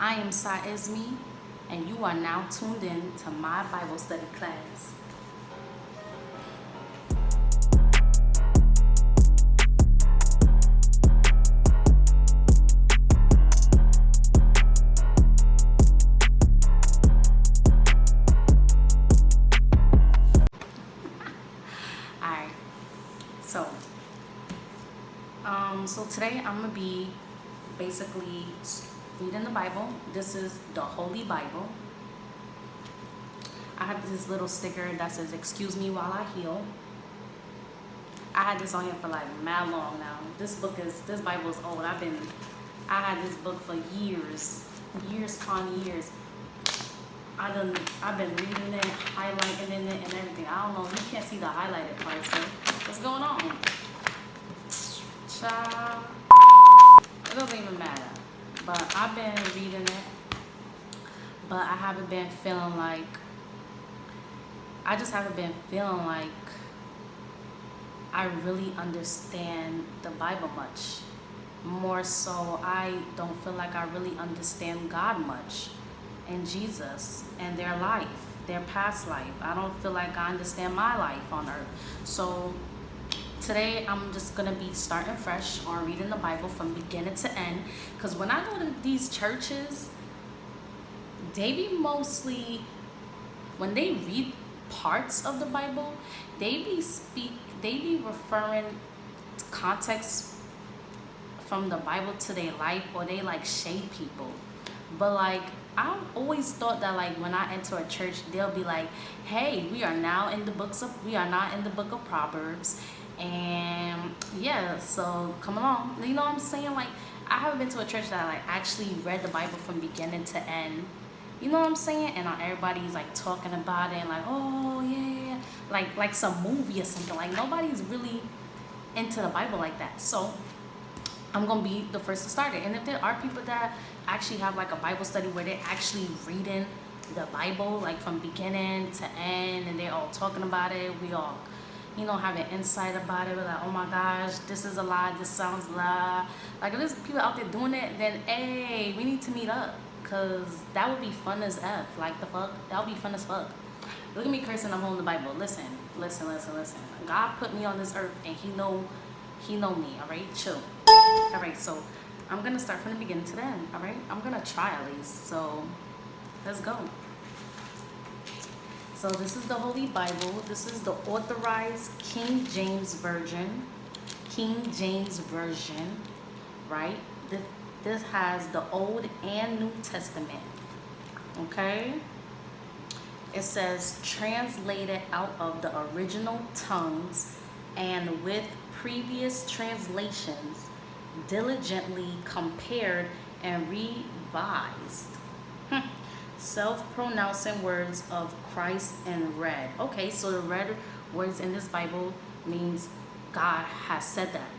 I am Saiisme, and you are now tuned in to my Bible study class. Alright, so so today I'm gonna be basically reading the Bible. This is the Holy Bible. I have this little sticker that says "Excuse me while I heal." I had this on here for like mad long now. This Bible is old. I had this book for years upon years. I've been reading it, highlighting it, and everything. I don't know. You can't see the highlighted part, so what's going on? Child, it doesn't even matter. But I've been reading it, but I haven't been feeling like. I just haven't been feeling like I really understand the Bible much. More so, I don't feel like I really understand God much and Jesus and their life, their past life. I don't feel like I understand my life on earth. So today I'm just gonna be starting fresh on reading the Bible from beginning to end. Because when I go to these churches, they be mostly, when they read parts of the Bible, they be referring to context from the Bible to their life, or they like shade people. But like, I always thought that like when I enter a church, they'll be like, hey, we are not in the book of Proverbs, and yeah, so come along. You know what I'm saying? Like, I haven't been to a church that like actually read the Bible from beginning to end. You know what I'm saying? And everybody's like talking about it and like, oh yeah, like some movie or something. Like, nobody's really into the Bible like that. So I'm gonna be the first to start it. And if there are people that actually have like a Bible study where they're actually reading the Bible like from beginning to end, and they're all talking about it, we all, have an insight about it. We're like, oh my gosh, this is a lie, this sounds a lie. Like, if there's people out there doing it, then hey, we need to meet up, because that would be fun as F. Like, the fuck, that would be fun as fuck. Look at me cursing, I'm holding the Bible. Listen. God put me on this earth, and he know me, all right? Chill. All right, so I'm going to start from the beginning to the end, all right? I'm going to try at least, so let's go. So this is the Holy Bible. This is the authorized King James Version, right? This has the Old and New Testament, okay? It says, translated out of the original tongues and with previous translations, diligently compared and revised. Self-pronouncing words of Christ in red. Okay, so the red words in this Bible means God has said that.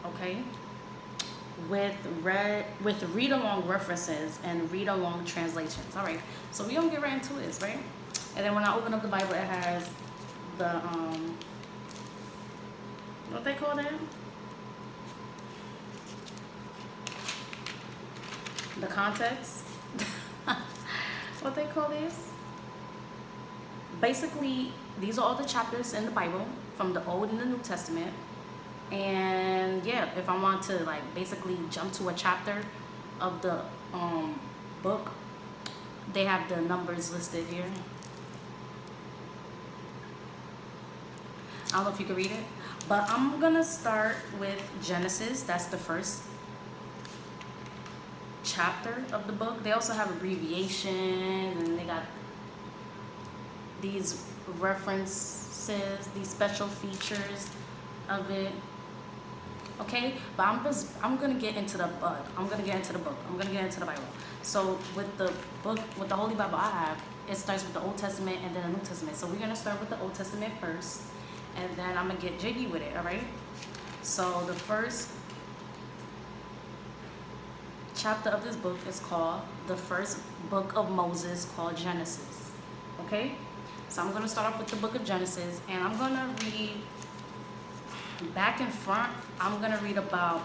Okay? With read-along references and read-along translations. All right, so we're gonna get right into this, right? And then when I open up the Bible, it has the what they call that? The context. What they call this? Basically, these are all the chapters in the Bible from the Old and the New Testament. And yeah, if I want to like basically jump to a chapter of the book, they have the numbers listed here. I don't know if you can read it, but I'm gonna start with Genesis. That's the first chapter of the book. They also have abbreviations, and they got these references, these special features of it. Okay, but I'm gonna get into the book. I'm gonna get into the Bible. So with the Holy Bible I have, it starts with the Old Testament and then the New Testament. So we're gonna start with the Old Testament first, and then I'm gonna get jiggy with it. All right. So the first chapter of this book is called the first book of Moses, called Genesis. Okay. So I'm gonna start off with the book of Genesis, and I'm gonna read. Back and front, I'm gonna read about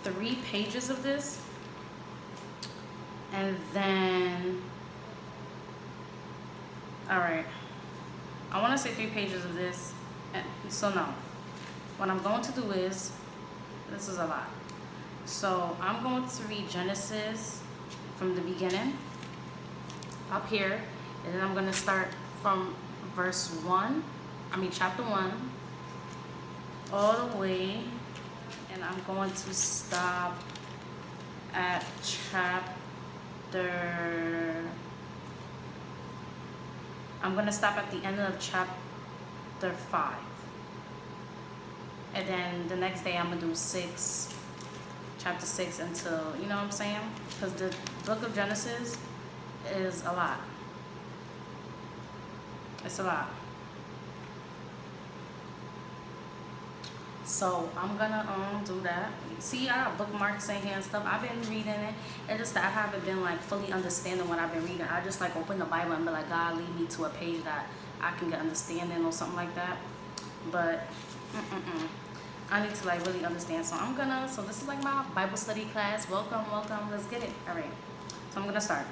3 pages of this, and And then, all right, I want to say 3 pages of this. And so no, what I'm going to do is, this is a lot. So I'm going to read Genesis from the beginning up here, and then I'm going to start from chapter 1 all the way, and I'm going to stop at I'm going to stop at the end of chapter 5. And then the next day I'm going to do chapter 6 until, you know what I'm saying? Because the book of Genesis is a lot. It's a lot. So I'm gonna do that. See, I got bookmarks in here and stuff. I've been reading it. It's just that I haven't been like fully understanding what I've been reading. I just like open the Bible and be like, God, lead me to a page that I can get understanding or something like that. But I need to like really understand. So so this is like my Bible study class. Welcome, welcome. Let's get it. All right. So I'm gonna start.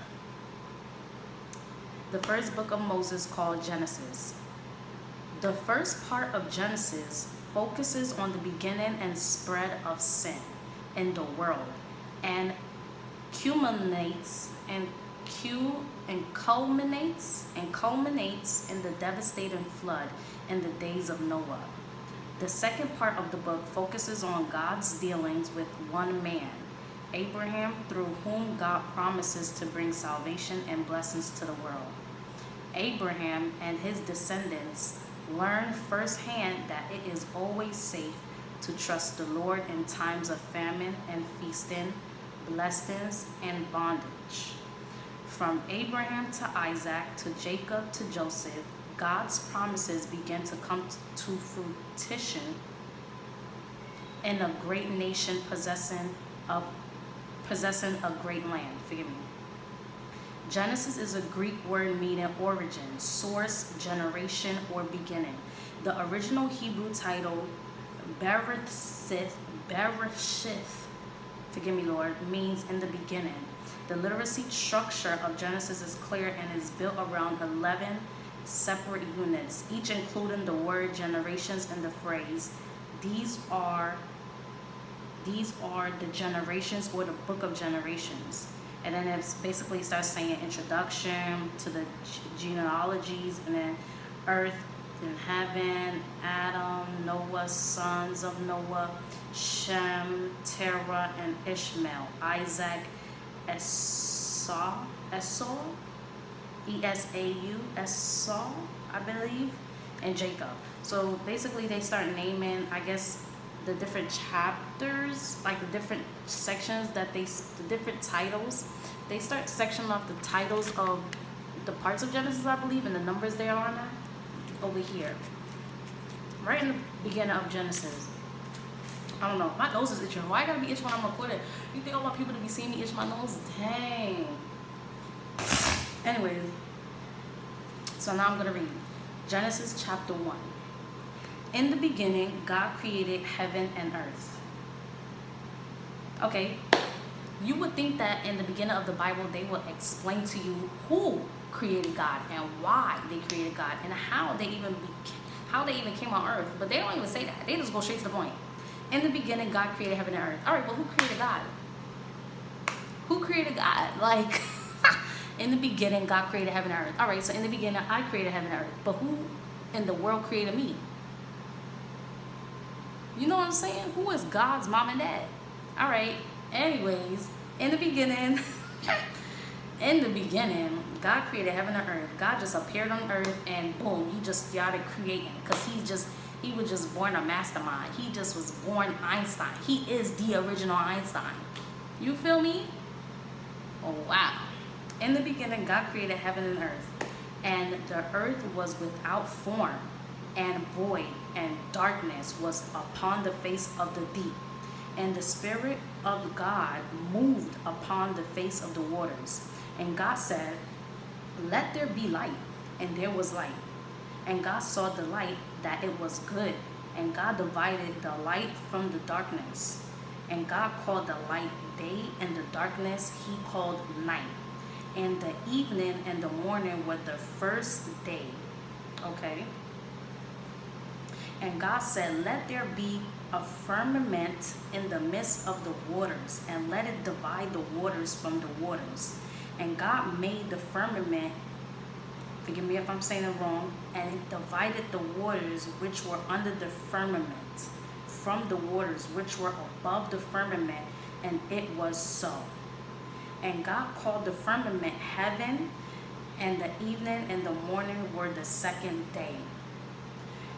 The first book of Moses, called Genesis. The first part of Genesis focuses on the beginning and spread of sin in the world, and culminates in the devastating flood in the days of Noah. The second part of the book focuses on God's dealings with one man, Abraham, through whom God promises to bring salvation and blessings to the world. Abraham and his descendants learn firsthand that it is always safe to trust the Lord in times of famine and feasting, blessings and bondage. From Abraham to Isaac to Jacob to Joseph, God's promises begin to come to fruition in a great nation possessing a great land. Forgive me. Genesis is a Greek word meaning origin, source, generation, or beginning. The original Hebrew title, Bereshith, forgive me, Lord, means in the beginning. The literacy structure of Genesis is clear and is built around 11 separate units, each including the word generations in the phrase. These are the generations, or the book of generations. And then it basically starts saying introduction to the genealogies, and then earth and heaven, Adam, Noah, sons of Noah, Shem, Terah, and Ishmael, Isaac, Esau, Esau, I believe, and Jacob. So basically they start naming, I guess, the different chapters, like the different sections the different titles. They start sectioning off the titles of the parts of Genesis, I believe, and the numbers they are on there over here. Right in the beginning of Genesis. I don't know. My nose is itching. Why I gotta be itching when I'm recording? You think I want people to be seeing me itch my nose? Dang. Anyways. So now I'm gonna read Genesis chapter 1. In the beginning, God created heaven and earth. Okay, you would think that in the beginning of the Bible, they will explain to you who created God and why they created God and how they even came on earth. But they don't even say that. They just go straight to the point. In the beginning, God created heaven and earth. All right, but who created God? Who created God? Like, in the beginning, God created heaven and earth. All right, so in the beginning, I created heaven and earth. But who in the world created me? You know what I'm saying? Who is God's mom and dad? All right. Anyways, in the beginning, God created heaven and earth. God just appeared on earth and boom, he just started creating, because he was just born a mastermind. He just was born Einstein. He is the original Einstein. You feel me? Oh, wow. In the beginning, God created heaven and earth, and the earth was without form and void, and darkness was upon the face of the deep. And the Spirit of God moved upon the face of the waters. And God said, "Let there be light." And there was light. And God saw the light, that it was good. And God divided the light from the darkness. And God called the light day, and the darkness he called night. And the evening and the morning were the first day. Okay? And God said, let there be a firmament in the midst of the waters, and let it divide the waters from the waters. And God made the firmament, forgive me if I'm saying it wrong, and it divided the waters which were under the firmament from the waters which were above the firmament, and it was so. And God called the firmament heaven, and the evening and the morning were the second day.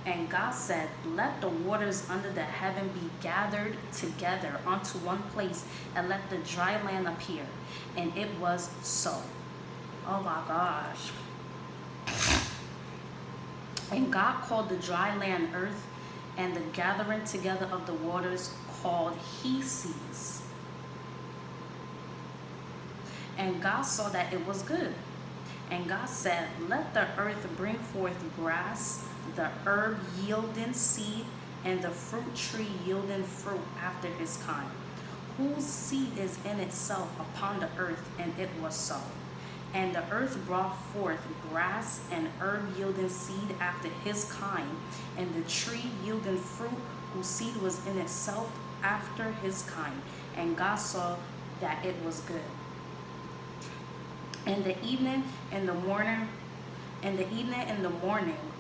And God said, let the waters under the heaven be gathered together unto one place, and let the dry land appear. And it was so. Oh my gosh. And God called the dry land earth, and the gathering together of the waters called he seas. And God saw that it was good. And God said, let the earth bring forth grass, the herb yielding seed, and the fruit tree yielding fruit after his kind, whose seed is in itself upon the earth. And it was so. And the earth brought forth grass and herb yielding seed after his kind, and the tree yielding fruit, whose seed was in itself after his kind. And God saw that it was good. And the evening and the morning,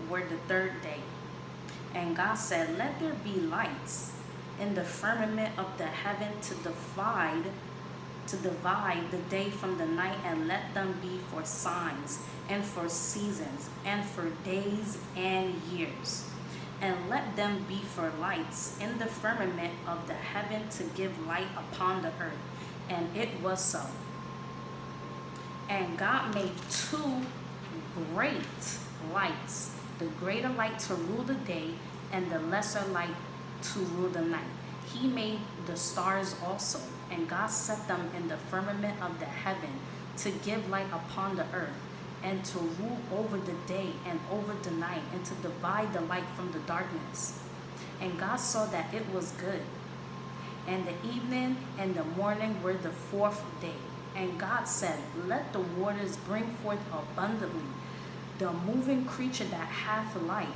were the third day. And God said, let there be lights in the firmament of the heaven to divide the day from the night, and let them be for signs, and for seasons, and for days and years. And let them be for lights in the firmament of the heaven to give light upon the earth. And it was so. And God made two great lights, the greater light to rule the day, and the lesser light to rule the night. He made the stars also, and God set them in the firmament of the heaven to give light upon the earth, and to rule over the day and over the night, and to divide the light from the darkness. And God saw that it was good. And the evening and the morning were the fourth day. And God said, let the waters bring forth abundantly the moving creature that hath life,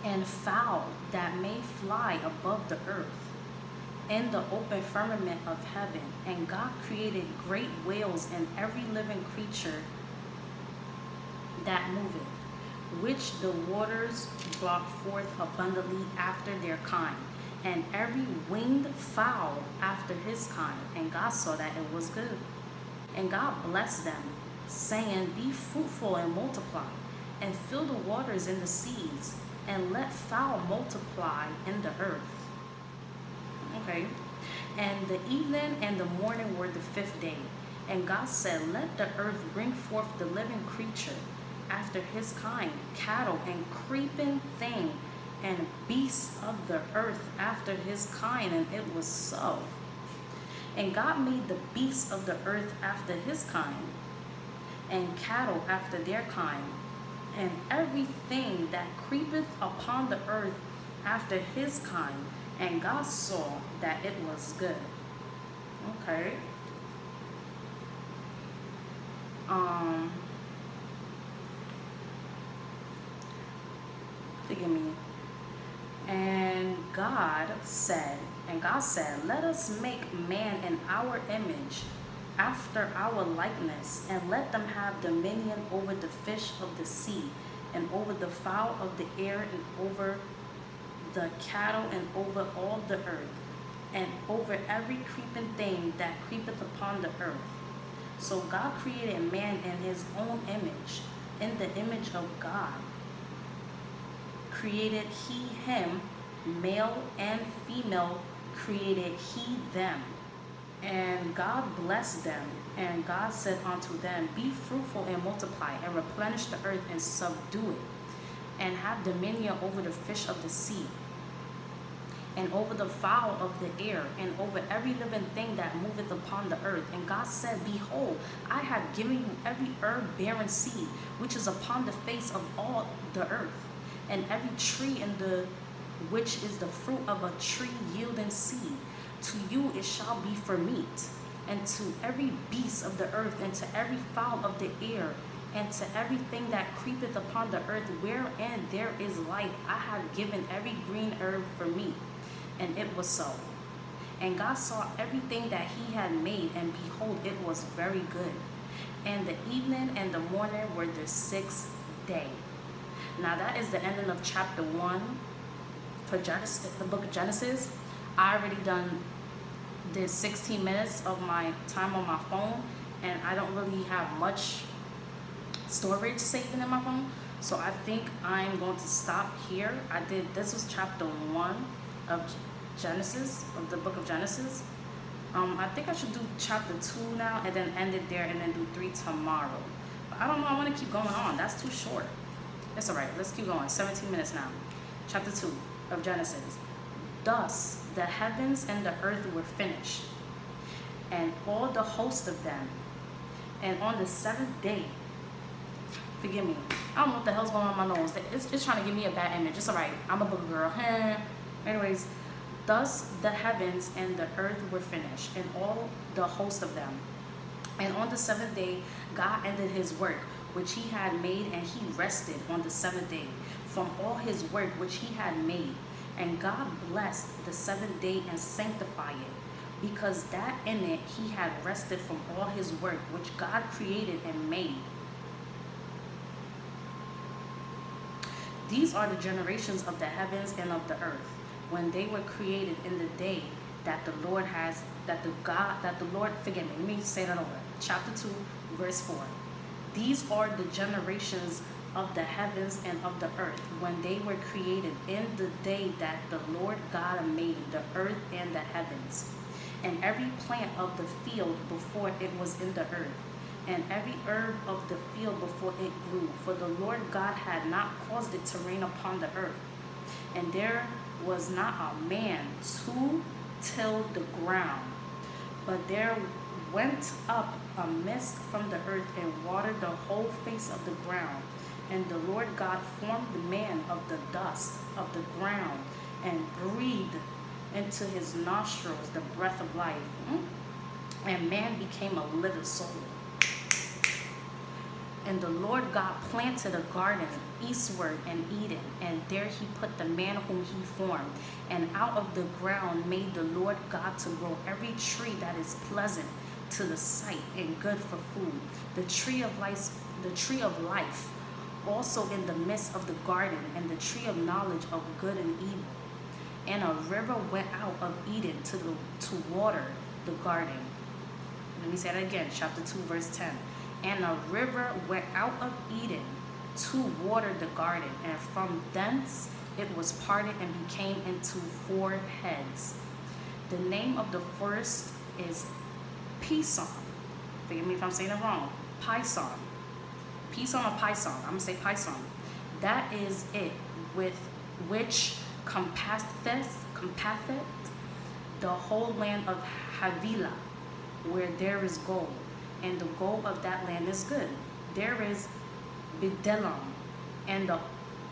and fowl that may fly above the earth in the open firmament of heaven. And God created great whales and every living creature that moveth, which the waters brought forth abundantly after their kind, and every winged fowl after his kind. And God saw that it was good. And God blessed them, saying, be fruitful and multiply, and fill the waters in the seas, and let fowl multiply in the earth. Okay. And the evening and the morning were the fifth day. And God said, let the earth bring forth the living creature after his kind, cattle and creeping thing, and beasts of the earth after his kind. And it was so. And God made the beasts of the earth after his kind, and cattle after their kind, and everything that creepeth upon the earth after his kind. And God saw that it was good. Okay. Forgive me. And God said, let us make man in our image, after our likeness, and let them have dominion over the fish of the sea, and over the fowl of the air, and over the cattle, and over all the earth, and over every creeping thing that creepeth upon the earth. So God created man in his own image. In the image of God created he him, male and female created he them. And God blessed them, and God said unto them, be fruitful and multiply, and replenish the earth, and subdue it, and have dominion over the fish of the sea, and over the fowl of the air, and over every living thing that moveth upon the earth. And God said, behold, I have given you every herb bearing seed, which is upon the face of all the earth, and every tree in the which is the fruit of a tree yielding seed. To you it shall be for meat, and to every beast of the earth, and to every fowl of the air, and to everything that creepeth upon the earth, wherein there is life, I have given every green herb for meat. And it was so. And God saw everything that he had made, and behold, it was very good. And the evening and the morning were the sixth day. Now that is the ending of chapter 1 for Genesis, the book of Genesis. I already did 16 minutes of my time on my phone, and I don't really have much storage saved in my phone, so I think I'm going to stop here. This was chapter 1 of Genesis, of the book of Genesis. I think I should do chapter 2 now and then end it there and then do 3 tomorrow. But I don't know, I want to keep going on. That's too short. It's all right, let's keep going. 17 minutes now. Chapter 2 of Genesis. Thus the heavens and the earth were finished, and all the host of them. And on the seventh day, forgive me, I don't know what the hell's going on in my nose. It's trying to give me a bad image. It's all right. I'm a booger girl. Anyways, thus the heavens and the earth were finished, and all the host of them. And on the seventh day, God ended his work which he had made, and he rested on the seventh day from all his work which he had made. And God blessed the seventh day and sanctified it, because that in it he had rested from all his work which God created and made. These are the generations of the heavens and of the earth, when they were created in the day that the Lord forgive me, let me say that over. Chapter 2, verse 4. These are the generations of the heavens and of the earth, when they were created in the day that the Lord God made the earth and the heavens, and every plant of the field before it was in the earth, and every herb of the field before it grew. For the Lord God had not caused it to rain upon the earth, and there was not a man to till the ground. But there went up a mist from the earth and watered the whole face of the ground. And the Lord God formed man of the dust of the ground, and breathed into his nostrils the breath of life. And man became a living soul. And the Lord God planted a garden eastward in Eden, and there he put the man whom he formed. And out of the ground made the Lord God to grow every tree that is pleasant to the sight and good for food. The tree of life also in the midst of the garden, and the tree of knowledge of good and evil. And a river went out of Eden to water the garden. Let me say that again, chapter 2, verse 10. And a river went out of Eden to water the garden, and from thence it was parted and became into 4 heads. The name of the first is Pison. Forgive me if I'm saying it wrong. Pison. Pison or Pison. I'm going to say Pison. That is it, with which compasseth the whole land of Havilah, where there is gold. And the gold of that land is good. There is Bdellium and the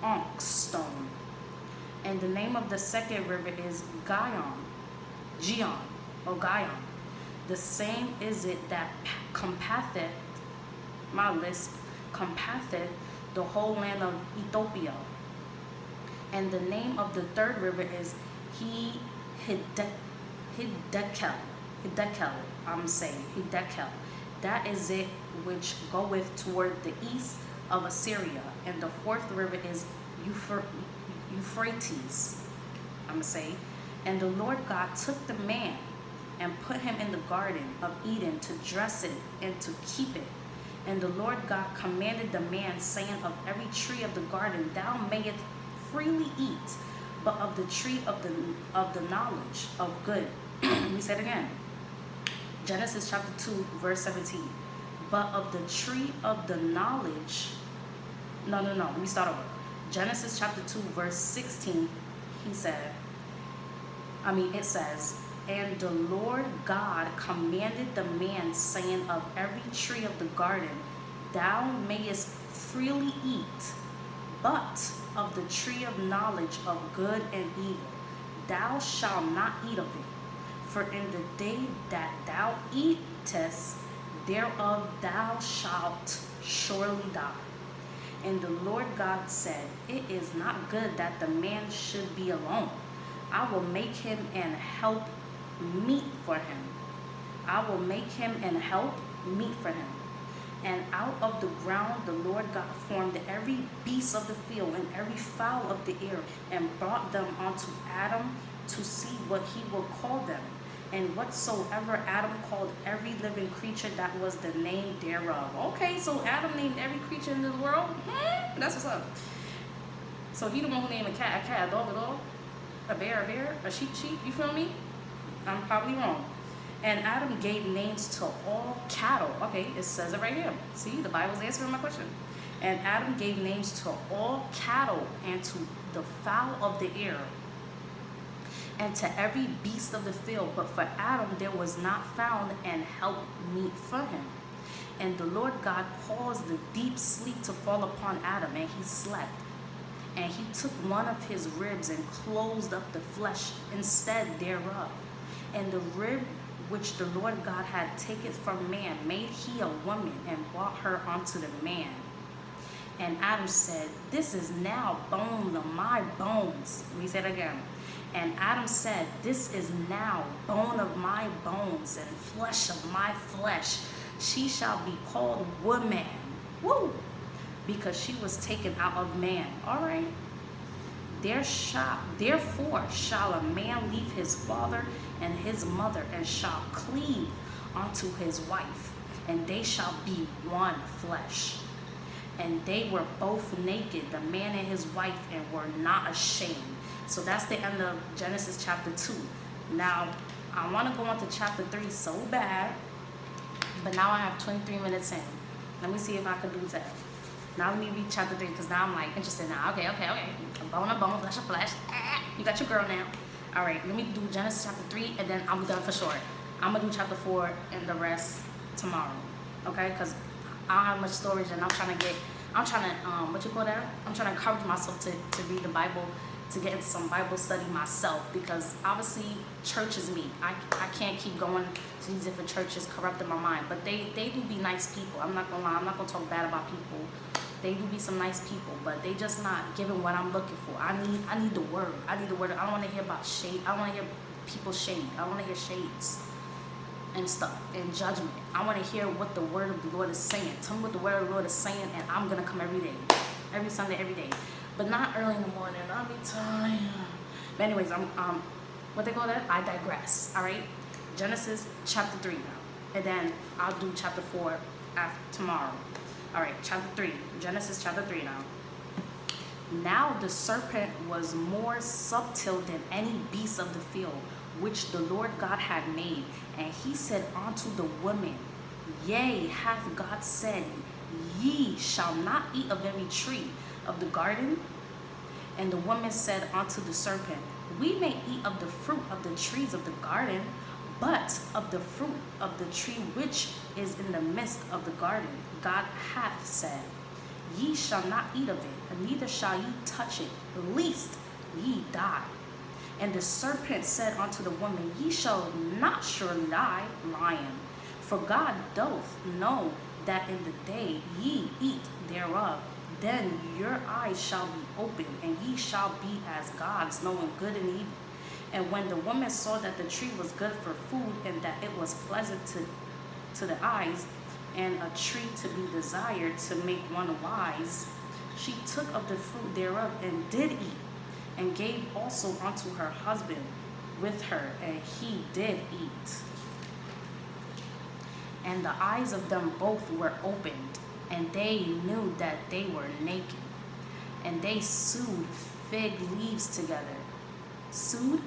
onyx stone. And the name of the second river is Gihon. The same is it that compasseth the whole land of Ethiopia. And the name of the third river is Hiddekel. That is it which goeth toward the east of Assyria. And the fourth river is Euphrates. And the Lord God took the man and put him in the garden of Eden to dress it and to keep it. And the Lord God commanded the man, saying, of every tree of the garden thou mayest freely eat, but of the tree of the knowledge of good. Let me say it again. Genesis chapter 2, verse 17. But of the tree of the knowledge, let me start over. Genesis chapter 2, verse 16, it says, and the Lord God commanded the man, saying, of every tree of the garden thou mayest freely eat, But of the tree of knowledge of good and evil, thou shalt not eat of it. For in the day that thou eatest thereof, thou shalt surely die. And the Lord God said, it is not good that the man should be alone. I will make him an help meet for him. I will make him an help meet for him. And out of the ground the Lord God formed every beast of the field and every fowl of the air, and brought them unto Adam to see what he would call them. And whatsoever Adam called every living creature, that was the name thereof. Okay, so Adam named every creature in this world? That's what's up. So he the one who named a cat, a dog, a bear, a sheep, you feel me? I'm probably wrong. And Adam gave names to all cattle. Okay, it says it right here. See, the Bible's answering my question. And Adam gave names to all cattle, and to the fowl of the air, and to every beast of the field. But for Adam there was not found an help meet for him. And the Lord God caused the deep sleep to fall upon Adam, and he slept. And he took one of his ribs and closed up the flesh instead thereof. And the rib which the Lord God had taken from man made he a woman, and brought her unto the man. And Adam said, this is now bone of my bones. Let me say it again. And Adam said, this is now bone of my bones and flesh of my flesh. She shall be called woman. Woo! Because she was taken out of man. All right. Therefore shall a man leave his father and his mother, and shall cleave unto his wife, and they shall be one flesh. And they were both naked, the man and his wife, and were not ashamed. So that's the end of Genesis chapter 2. Now, I want to go on to chapter 3 so bad, but now I have 23 minutes in. Let me see if I can do that. Now let me read chapter 3, because now I'm like interested now. Okay. Bone of bone, flesh of flesh. You got your girl now. All right, let me do Genesis chapter 3, and then I'm done for sure. I'm going to do chapter 4 and the rest tomorrow. Okay, because I don't have much storage, and I'm trying to, I'm trying to encourage myself to read the Bible, to get into some Bible study myself, because obviously church is me. I can't keep going to these different churches, corrupting my mind. But they do be nice people. I'm not gonna lie. I'm not gonna talk bad about people. They do be some nice people, but they just not giving what I'm looking for. I need the word. I need the word. I don't want to hear about shade. I don't want to hear people shade. I want to hear shades and stuff and judgment. I want to hear what the word of the Lord is saying. Tell me what the word of the Lord is saying, and I'm gonna come every day, every Sunday, every day. But not early in the morning. I'll be tired. But anyways, I'm what they call that? I digress. All right. Genesis chapter 3 now, and then I'll do chapter 4 after tomorrow. All right, chapter 3. Genesis chapter 3 now. Now the serpent was more subtle than any beast of the field which the Lord God had made, and he said unto the woman, yea, hath God said, ye shall not eat of every tree of the garden? And the woman said unto the serpent, we may eat of the fruit of the trees of the garden, but of the fruit of the tree which is in the midst of the garden, God hath said, ye shall not eat of it, and neither shall ye touch it, lest ye die. And the serpent said unto the woman, ye shall not surely die, lion. For God doth know that in the day ye eat thereof, then your eyes shall be opened, and ye shall be as gods, knowing good and evil. And when the woman saw that the tree was good for food, and that it was pleasant to the eyes, and a tree to be desired to make one wise, she took of the fruit thereof, and did eat, and gave also unto her husband with her, and he did eat. And the eyes of them both were opened, and they knew that they were naked. And they sewed fig leaves together. Sewed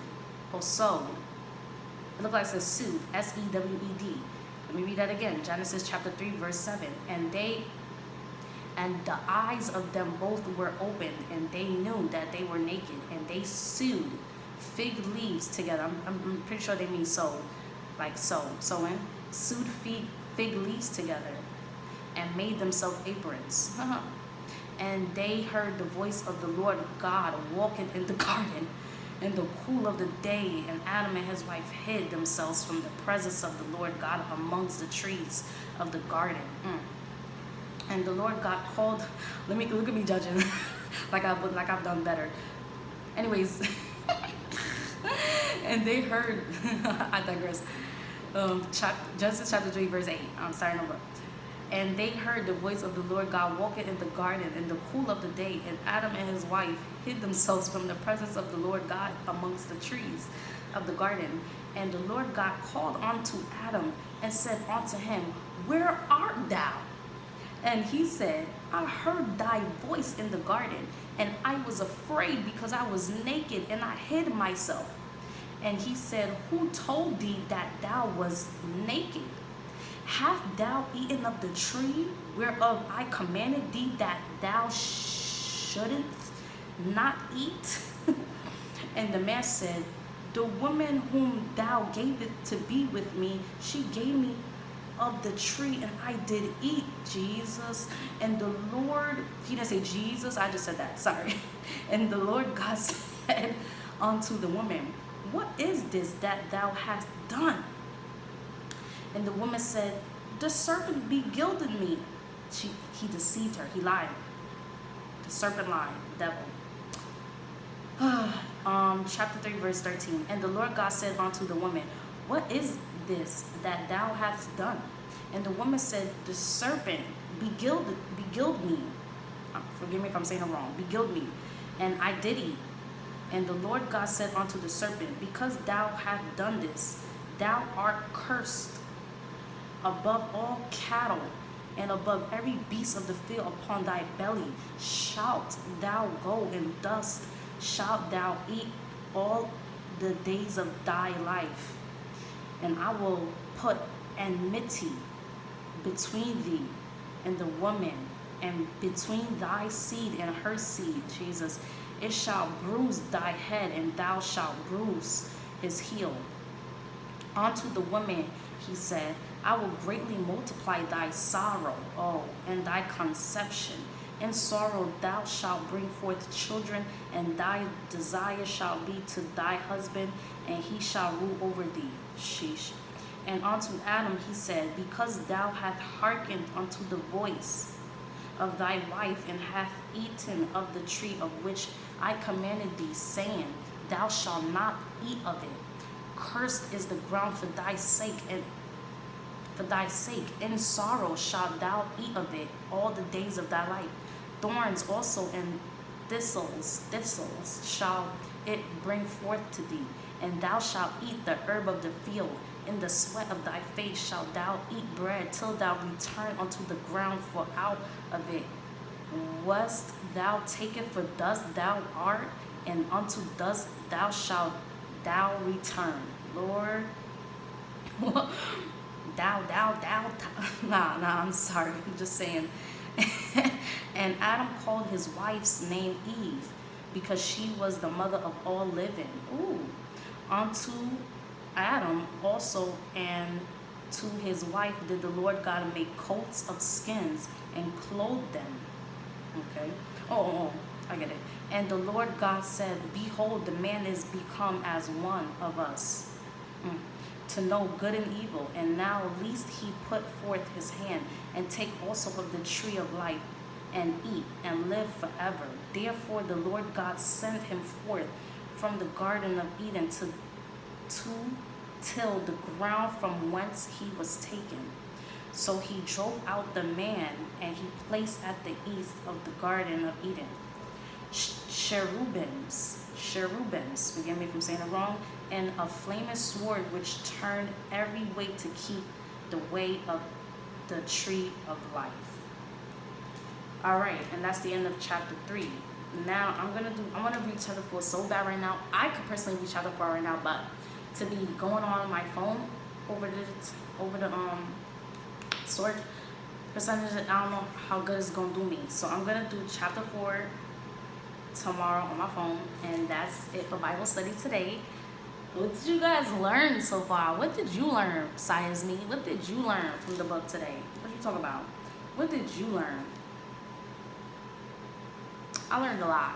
or sewed? It looked like it says sewed, S-E-W-E-D. Let me read that again. Genesis chapter 3, verse 7. And the eyes of them both were opened, and they knew that they were naked, and they sewed fig leaves together. I'm pretty sure they mean sew, like sewing. Sewed fig leaves together, and made themselves aprons. And they heard the voice of the Lord God walking in the garden in the cool of the day, and Adam and his wife hid themselves from the presence of the Lord God amongst the trees of the garden. And the Lord God called, look at me judging, like I've done better. Anyways, and they heard, I digress. Genesis chapter 3, verse 8. I'm starting over. And they heard the voice of the Lord God walking in the garden in the cool of the day, and Adam and his wife hid themselves from the presence of the Lord God amongst the trees of the garden. And the Lord God called unto Adam and said unto him, Where art thou? And he said, I heard thy voice in the garden, and I was afraid because I was naked, and I hid myself. And he said, Who told thee that thou wast naked? Hast thou eaten of the tree whereof I commanded thee that thou shouldest not eat? And the man said, The woman whom thou gavest to be with me, she gave me of the tree, and I did eat. Jesus. And the Lord, he didn't say Jesus, I just said that, sorry. And the Lord God said unto the woman, What is this that thou hast done? And the woman said, The serpent beguiled me. He deceived her. He lied. The serpent lied. The devil. Chapter 3, verse 13. And the Lord God said unto the woman, What is this that thou hast done? And the woman said, The serpent beguiled me. Forgive me if I'm saying it wrong. Beguiled me. And I did eat. And the Lord God said unto the serpent, Because thou hast done this, thou art cursed above all cattle, and above every beast of the field. Upon thy belly shalt thou go, and dust shalt thou eat all the days of thy life. And I will put enmity between thee and the woman, and between thy seed and her seed. Jesus. It shall bruise thy head, and thou shalt bruise his heel. Unto the woman he said, I will greatly multiply thy sorrow, and thy conception. In sorrow thou shalt bring forth children, and thy desire shall be to thy husband, and he shall rule over thee. Sheesh. And unto Adam he said, Because thou hast hearkened unto the voice of thy wife, and hast eaten of the tree of which I commanded thee, saying, Thou shalt not eat of it. Cursed is the ground for thy sake, and for thy sake in sorrow shalt thou eat of it all the days of thy life. Thorns also and thistles shall it bring forth to thee, and thou shalt eat the herb of the field. In the sweat of thy face shalt thou eat bread, till thou return unto the ground, for out of it wast thou taken, for dust thou art, and unto dust thou shalt thou return. Lord, nah, I'm sorry, I'm just saying. And Adam called his wife's name Eve, because she was the mother of all living. Unto Adam also and to his wife did the Lord God make coats of skins and clothed them. Okay. I get it. And the Lord God said, Behold, the man is become as one of us, to know good and evil. And now lest he put forth his hand and take also of the tree of life, and eat and live forever. Therefore the Lord God sent him forth from the garden of Eden to till the ground from whence he was taken. So he drove out the man, and he placed at the east of the garden of Eden cherubims, forgive me if I'm saying it wrong, and a flaming sword which turned every way to keep the way of the tree of life. All right, and that's the end of chapter 3. Now I want to read chapter 4 so bad right now. I could personally read chapter 4 right now, but to be going on my phone over the sword percentage, I don't know how good it's gonna do me. So I'm gonna do chapter 4 tomorrow on my phone, and that's it for Bible study today. What did you guys learn so far? What did you learn, Saiisme? What did you learn from the book today? What you talking about? What did you learn? I learned a lot.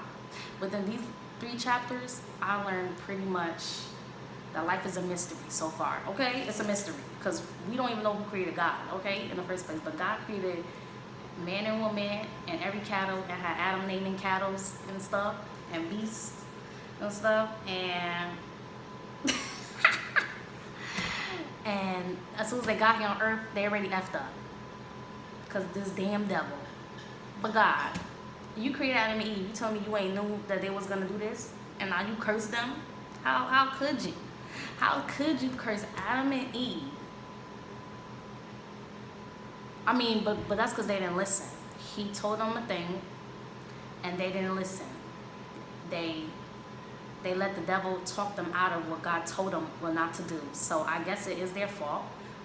Within these 3 chapters, I learned pretty much that life is a mystery so far, okay? It's a mystery because we don't even know who created God, okay, in the first place. But God created man and woman and every cattle, and had Adam naming cattle and stuff and beasts and stuff, and and as soon as they got here on earth, they already effed up because this damn devil. But God, you created Adam and Eve. You told me you ain't knew that they was gonna do this, and now you curse them. How could you? How could you curse Adam and Eve? I mean, but that's because they didn't listen. He told them a thing, and they didn't listen. They let the devil talk them out of what God told them what not to do. So I guess it is their fault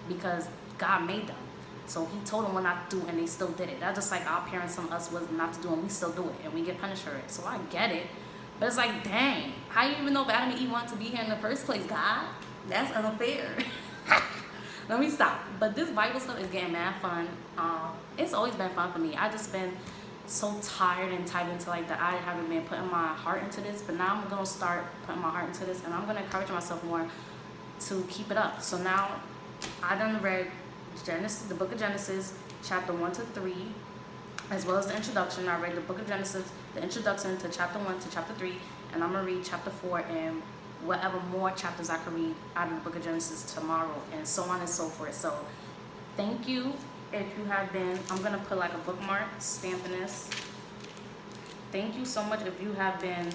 because God made them. So he told them what not to do, and they still did it. That's just like our parents telling us what not to do, and we still do it, and we get punished for it. So I get it. But it's like, dang, how you even know if Adam and Eve wanted to be here in the first place, God? That's unfair. Let me stop. But this Bible stuff is getting mad fun. It's always been fun for me. I just been so tired and tied into like that. I haven't been putting my heart into this, but now I'm gonna start putting my heart into this, and I'm gonna encourage myself more to keep it up. So now I done read Genesis, the book of Genesis, chapter 1 to 3, as well as the introduction. I read the book of Genesis, the introduction to chapter 1 to chapter 3, and I'm gonna read chapter 4 and whatever more chapters I can read out of the book of Genesis tomorrow, and so on and so forth. So thank you if you have been, I'm gonna put like a bookmark stamping this. Thank you so much if you have been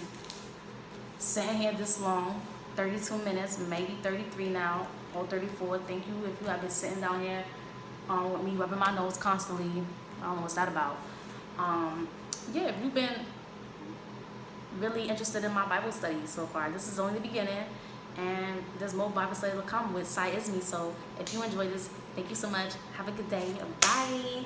sitting here this long, 32 minutes, maybe 33 now, or 34. Thank you if you have been sitting down here with me rubbing my nose constantly. I don't know what's that about. Yeah, if you've been really interested in my Bible study so far, this is only the beginning, and there's more Bible study to come with Saiisme. So if you enjoyed this, thank you so much. Have a good day. Bye.